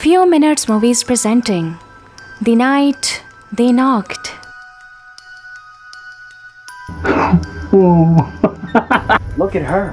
Few Minutes Movies presenting The Night They Knocked. Look at her.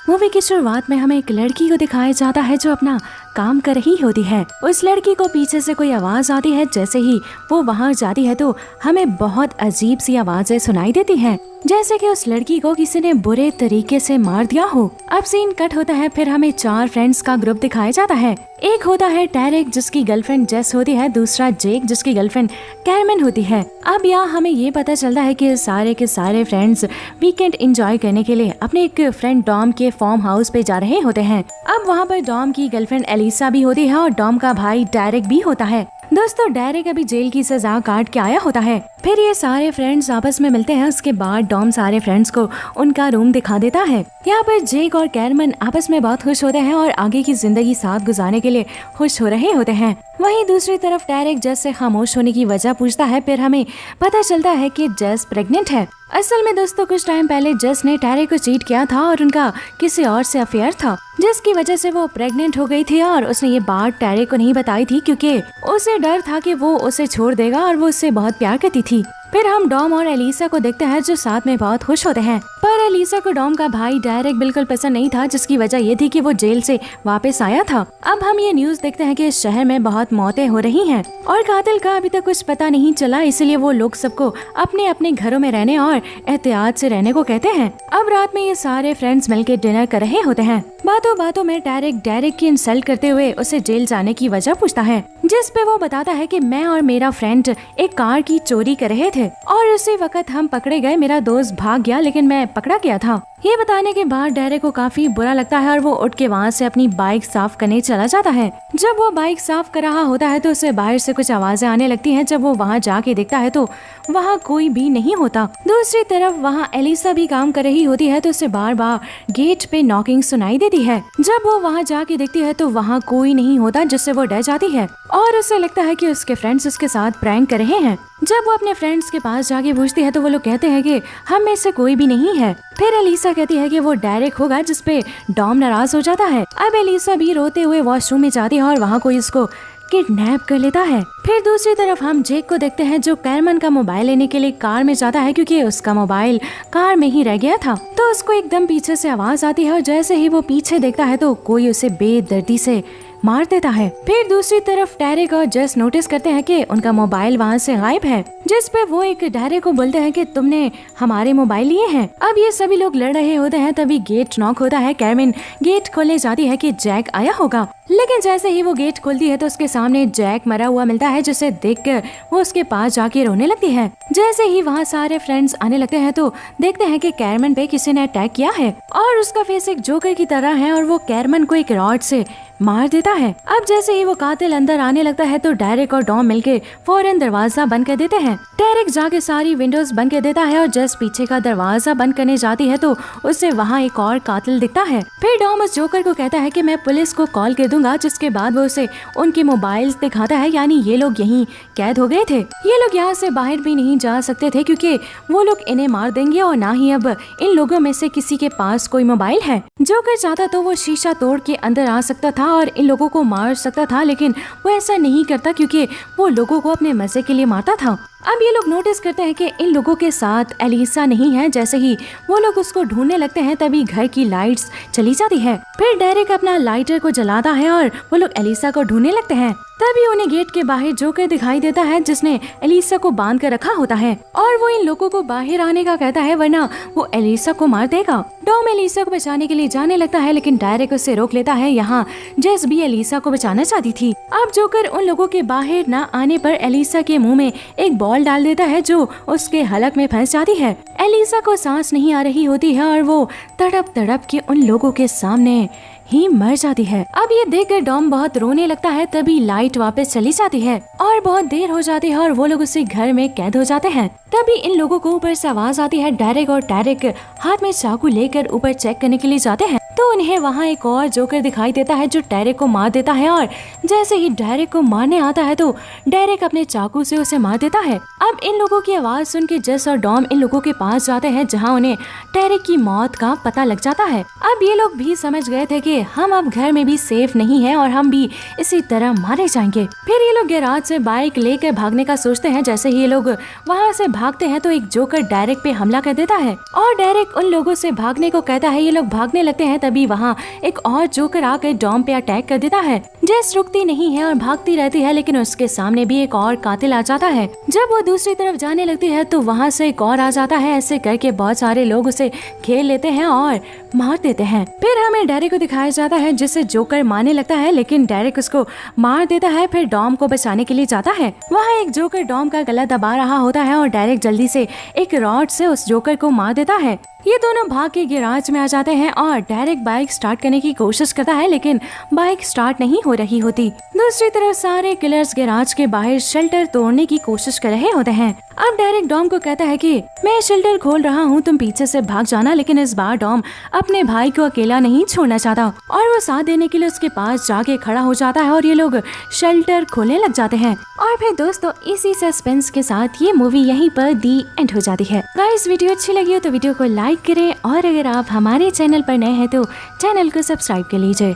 Movie की शुरुआत में हमें एक लड़की को दिखाया जाता है जो अपना काम कर रही होती है। उस लड़की को पीछे से कोई आवाज आती है। जैसे ही वो वहाँ जाती है तो हमें बहुत अजीब सी आवाजें सुनाई देती हैं, जैसे कि उस लड़की को किसी ने बुरे तरीके से मार दिया हो। अब सीन कट होता है, फिर हमें 4 फ्रेंड्स का ग्रुप दिखाया जाता है। एक होता है टैरेक जिसकी गर्लफ्रेंड जेस होती है, दूसरा जेक जिसकी गर्लफ्रेंड कैरमेन होती है। अब यहाँ हमें ये पता चलता है कि सारे के सारे फ्रेंड्स वीकेंड एंजॉय करने के लिए अपने एक फ्रेंड डॉम के फार्म हाउस पे जा रहे होते हैं। अब वहाँ पर डॉम की गर्लफ्रेंड एलिसा भी होती है और डॉम का भाई डेरेक भी होता है। दोस्तों, डेरेक अभी जेल की सजा काट के आया होता है। फिर ये सारे फ्रेंड्स आपस में मिलते हैं। उसके बाद डॉम सारे फ्रेंड्स को उनका रूम दिखा देता है। यहाँ पर जेक और कैरमन आपस में बहुत खुश होते हैं और आगे की जिंदगी साथ गुजारने के लिए खुश हो रहे होते हैं। वहीं दूसरी तरफ डेरेक जेस से खामोश होने की वजह पूछता है। फिर हमें पता चलता है कि जेस प्रेग्नेंट है। असल में दोस्तों, कुछ टाइम पहले जेस ने डेरेक को चीट किया था और उनका किसी और से अफेयर था, जिसकी वजह से वो प्रेग्नेंट हो गई थी। और उसने ये बात डेरेक को नहीं बताई थी क्योंकि उसे डर था कि वो उसे छोड़ देगा और वो उससे बहुत प्यार करती थी। फिर हम डॉम और एलिसा को देखते हैं जो साथ में बहुत खुश होते हैं। पर एलिसा को डॉम का भाई डेरेक बिल्कुल पसंद नहीं था, जिसकी वजह ये थी कि वो जेल से वापस आया था। अब हम ये न्यूज़ देखते हैं कि शहर में बहुत मौतें हो रही हैं और कातिल का अभी तक कुछ पता नहीं चला, इसलिए वो लोग सबको अपने अपने घरों में रहने और एहतियात से रहने को कहते हैं। अब रात में ये सारे फ्रेंड्स मिलकर डिनर कर रहे होते हैं। बातों बातों में डेरेक की इंसल्ट करते हुए उसे जेल जाने की वजह पूछता है, जिस पे वो बताता है कि मैं और मेरा फ्रेंड एक कार की चोरी कर रहे थे और उसी वक्त हम पकड़े गए। मेरा दोस्त भाग गया लेकिन मैं पकड़ा गया था। ये बताने के बाद डेरेक को काफी बुरा लगता है और वो उठ के वहाँ से अपनी बाइक साफ करने चला जाता है। जब वो बाइक साफ कर रहा होता है तो उसे बाहर से कुछ आवाजें आने लगती हैं। जब वो वहाँ जाके देखता है तो वहाँ कोई भी नहीं होता। दूसरी तरफ वहाँ एलिसा भी काम कर रही होती है तो उसे बार बार गेट पे नॉकिंग सुनाई देती है। जब वो वहाँ जाके देखती है तो वहाँ कोई नहीं होता, जिससे वो डर जाती है और उसे लगता है कि उसके फ्रेंड्स उसके साथ प्रैंक कर रहे हैं। जब वो अपने फ्रेंड्स के पास जाके पूछती है तो वो लोग कहते हैं कि हम में से कोई भी नहीं है। फिर एलिसा कहती है कि वो डेरेक होगा, जिसपे डॉम नाराज हो जाता है। अब एलिसा भी रोते हुए वॉशरूम में जाती है और वहाँ कोई इसको किडनैप कर लेता है। फिर दूसरी तरफ हम जेक को देखते हैं जो कैरमन का मोबाइल लेने के लिए कार में जाता है क्योंकि उसका मोबाइल कार में ही रह गया था। तो उसको एकदम पीछे से आवाज आती है और जैसे ही वो पीछे देखता है तो कोई उसे बेदर्दी से मार देता है। फिर दूसरी तरफ डेरेक और जेस नोटिस करते हैं कि उनका मोबाइल वहाँ से गायब है, जिस पे वो एक डेरेक को बोलते हैं कि तुमने हमारे मोबाइल लिए हैं। अब ये सभी लोग लड़ रहे होते हैं, तभी गेट नॉक होता है। कैरमेन गेट खोलने जाती है कि जैक आया होगा, लेकिन जैसे ही वो गेट खोलती है तो उसके सामने जैक मरा हुआ मिलता है, जिसे देखकर वो उसके पास जाके रोने लगती है। जैसे ही वहाँ सारे फ्रेंड्स आने लगते हैं तो देखते हैं कि कैरमन पे किसी ने अटैक किया है और उसका फेस एक जोकर की तरह है और वो कैरमन को एक रॉड से मार देता है। अब जैसे ही वो कातिल अंदर आने लगता है तो डेरेक और डॉम मिलके फौरन दरवाजा बंद कर देते हैं। डेरेक जाके सारी विंडोज बंद कर देता है और जस्ट पीछे का दरवाजा बंद करने जाती है तो उससे वहाँ एक और कातिल दिखता है। फिर डॉम उस जोकर को कहता है कि मैं पुलिस को कॉल कर दूंगा, जिसके बाद वो उसे उनके मोबाइल्स दिखाता है। यानी ये लोग यहीं कैद हो गए थे। ये लोग यहाँ से बाहर भी नहीं जा सकते थे क्योंकि वो लोग इन्हें मार देंगे और ना ही अब इन लोगों में से किसी के पास कोई मोबाइल है। जोकर चाहता तो वो शीशा तोड़ के अंदर आ सकता था और इन लोगों को मार सकता था, लेकिन वो ऐसा नहीं करता क्योंकि वो लोगों को अपने मजे के लिए मारता था। अब ये लोग नोटिस करते हैं कि इन लोगों के साथ एलिसा नहीं है। जैसे ही वो लोग उसको ढूंढने लगते हैं तभी घर की लाइट्स चली जाती है। फिर डेरेक अपना लाइटर को जलाता है और वो लोग एलिसा को ढूंढने लगते हैं। तभी उन्हें गेट के बाहर जोकर दिखाई देता है, जिसने एलिसा को बांध कर रखा होता है और वो इन लोगों को बाहर आने का कहता है, वरना वो एलिसा को मार देगा। डॉम एलिसा को बचाने के लिए जाने लगता है, लेकिन डेरेक उसे रोक लेता है। यहाँ जेस भी एलिसा को बचाना चाहती थी। अब जोकर उन लोगों के बाहर न आने पर एलिसा के मुंह में एक बॉल डाल देता है जो उसके हलक में फंस जाती है। एलिसा को सांस नहीं आ रही होती है और वो तड़प तड़प के उन लोगों के सामने ही मर जाती है। अब ये देखकर डॉम बहुत रोने लगता है। तभी लाइट वापस चली जाती है और बहुत देर हो जाती है और वो लोग उसी घर में कैद हो जाते हैं। तभी इन लोगों को ऊपर से आवाज आती है। डेरेक और टैरेक हाथ में चाकू लेकर ऊपर चेक करने के लिए जाते हैं। तो उन्हें वहाँ एक और जोकर दिखाई देता है जो डेरेक को मार देता है और जैसे ही डेरेक को मारने आता है तो डेरेक अपने चाकू से उसे मार देता है। अब इन लोगों की आवाज सुन के जेस और डॉम इन लोगों के पास जाते हैं जहाँ उन्हें डेरेक की मौत का पता लग जाता है। अब ये लोग भी समझ गए थे कि हम अब घर में भी सेफ नहीं है और हम भी इसी तरह मारे जाएंगे। फिर ये लोग गैराज से बाइक लेकर भागने का सोचते हैं। जैसे ही ये लोग वहाँ से भागते हैं तो एक जोकर डेरेक पे हमला कर देता है और डेरेक उन लोगों से भागने को कहता है। ये लोग भागने लगते हैं तभी वहाँ एक और जोकर आकर डॉम पे अटैक कर देता है। जेस रुकती नहीं है और भागती रहती है लेकिन उसके सामने भी एक और कातिल आ जाता है। जब वो दूसरी तरफ जाने लगती है तो वहाँ से एक और आ जाता है। ऐसे करके बहुत सारे लोग उसे घेर लेते हैं और मार देते हैं। फिर हमें डेरेक को दिखाया जाता है जिसे जोकर मारने लगता है लेकिन डेरेक उसको मार देता है। फिर डॉम को बचाने के लिए जाता है। वहाँ एक जोकर डॉम का गला दबा रहा होता है और डेरेक जल्दी से एक रॉड से उस जोकर को मार देता है। ये दोनों भाग के गैराज में आ जाते हैं और डेरेक बाइक स्टार्ट करने की कोशिश करता है लेकिन बाइक स्टार्ट नहीं हो रही होती। दूसरी तरफ सारे किलर्स गैराज के बाहर शेल्टर तोड़ने की कोशिश कर रहे होते हैं। अब डेरेक डॉम को कहता है कि मैं शेल्टर खोल रहा हूँ, तुम पीछे से भाग जाना। लेकिन इस बार डॉम अपने भाई को अकेला नहीं छोड़ना चाहता और वो साथ देने के लिए उसके पास जाके खड़ा हो जाता है और ये लोग शेल्टर खोलने लग जाते हैं। और फिर दोस्तों इसी सस्पेंस के साथ ये मूवी यहीं पर दी एंड हो जाती है। गाइस वीडियो अच्छी लगी हो तो वीडियो को लाइक करें और अगर आप हमारे चैनल पर नए हैं तो चैनल को सब्सक्राइब कर लीजिए।